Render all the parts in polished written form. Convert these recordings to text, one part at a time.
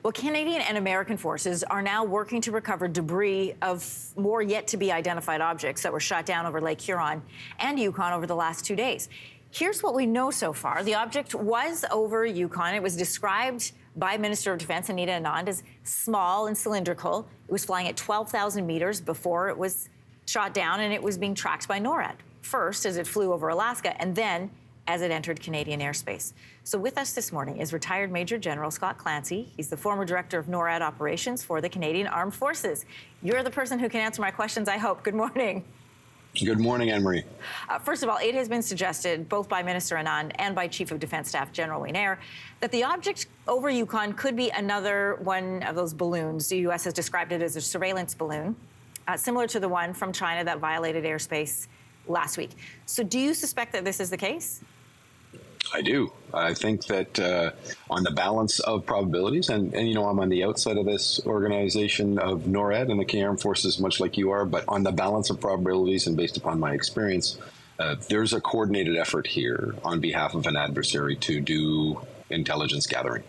Well, Canadian and American forces are now working to recover debris of more yet to be identified objects that were shot down over Lake Huron and Yukon over the last 2 days. Here's what we know so far. The object was over Yukon. It was described by Minister of Defense Anita Anand as small and cylindrical. It was flying at 12,000 meters before it was shot down, and it was being tracked by NORAD, first as it flew over Alaska and then as it entered Canadian airspace. So with us this morning is retired Major General Scott Clancy. He's the former director of NORAD operations for the Canadian Armed Forces. You're the person who can answer my questions, I hope. Good morning. Good morning, Anne-Marie. First of all, it has been suggested, both by Minister Anand and by Chief of Defense Staff General Wayne, that the object over Yukon could be another one of those balloons. The U.S. has described it as a surveillance balloon, similar to the one from China that violated airspace last week. So do you suspect that this is the case? I do. I think that on the balance of probabilities, and you know, I'm on the outside of this organization of NORAD and the Canadian Armed Forces, much like you are, but on the balance of probabilities and based upon my experience, there's a coordinated effort here on behalf of an adversary to do intelligence gathering.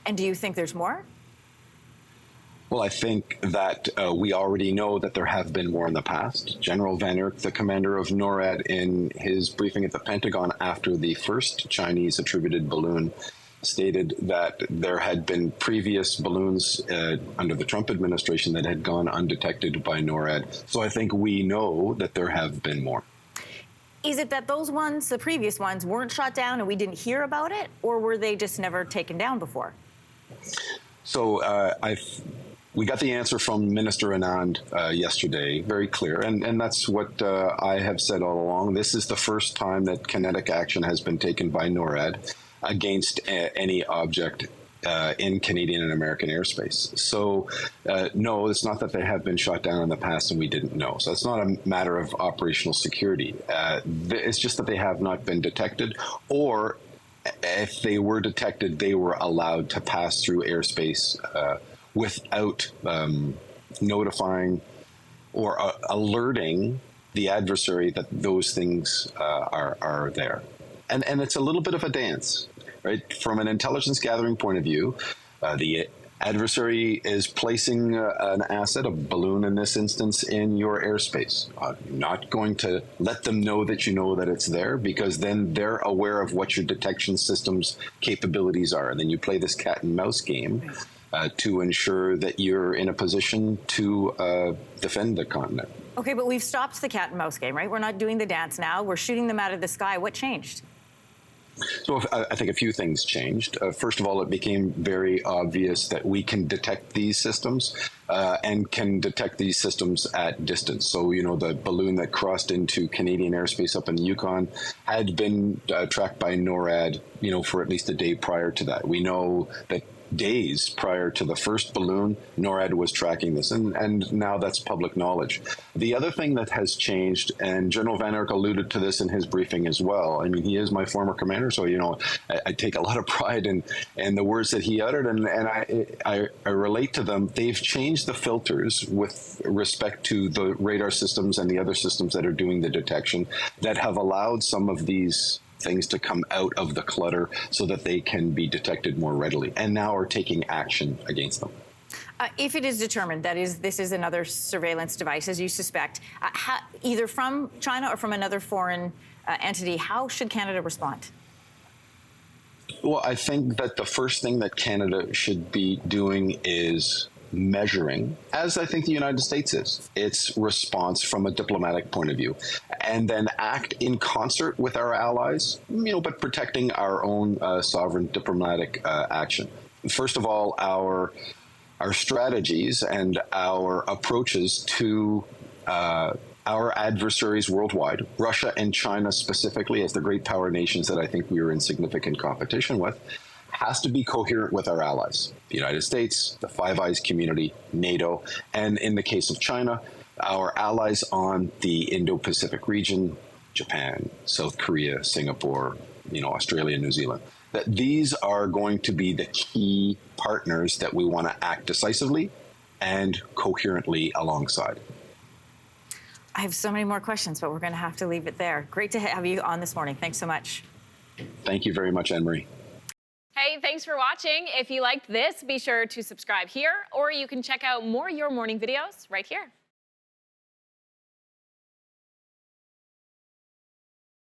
And do you think there's more? Well, I think that we already know that there have been more in the past. General Van Erck, the commander of NORAD, in his briefing at the Pentagon after the first Chinese attributed balloon, stated that there had been previous balloons under the Trump administration that had gone undetected by NORAD. So I think we know that there have been more. Is it that those ones, the previous ones, weren't shot down and we didn't hear about it, or were they just never taken down before? So we got the answer from Minister Anand yesterday, very clear, and that's what I have said all along. This is the first time that kinetic action has been taken by NORAD against any object in Canadian and American airspace. So no, it's not that they have been shot down in the past and we didn't know. So it's not a matter of operational security. It's just that they have not been detected, or if they were detected, they were allowed to pass through airspace without notifying or alerting the adversary that those things are there. And it's a little bit of a dance, right? From an intelligence gathering point of view, the adversary is placing an asset, a balloon in this instance, in your airspace. You're not going to let them know that you know that it's there, because then they're aware of what your detection system's capabilities are. And then you play this cat and mouse game to ensure that you're in a position to defend the continent. Okay, but we've stopped the cat and mouse game, right? We're not doing the dance now. We're shooting them out of the sky. What changed? So I think a few things changed. First of all, it became very obvious that we can detect these systems and can detect these systems at distance. So, you know, the balloon that crossed into Canadian airspace up in the Yukon had been tracked by NORAD, you know, for at least a day prior to that. We know that days prior to the first balloon, NORAD was tracking this, and now that's public knowledge. The other thing that has changed, and General Van Erck alluded to this in his briefing as well, I mean, he is my former commander, so, you know, I take a lot of pride in the words that he uttered, and I relate to them. They've changed the filters with respect to the radar systems and the other systems that are doing the detection that have allowed some of these things to come out of the clutter so that they can be detected more readily, and now are taking action against them. If it is determined that this is another surveillance device, as you suspect, either from China or from another foreign entity, how should Canada respond? Well, I think that the first thing that Canada should be doing is measuring, as I think the United States is, its response from a diplomatic point of view, and then act in concert with our allies, you know, but protecting our own sovereign diplomatic action. First of all, our strategies and our approaches to our adversaries worldwide, Russia and China specifically, as the great power nations that I think we are in significant competition with, has to be coherent with our allies, the United States, the Five Eyes community, NATO, and in the case of China, our allies on the Indo-Pacific region, Japan, South Korea, Singapore, you know, Australia, New Zealand. That these are going to be the key partners that we want to act decisively and coherently alongside. I have so many more questions, but we're going to have to leave it there. Great to have you on this morning. Thanks so much. Thank you very much, Anne-Marie. Hey, thanks for watching. If you liked this, be sure to subscribe here, or you can check out more Your Morning videos right here.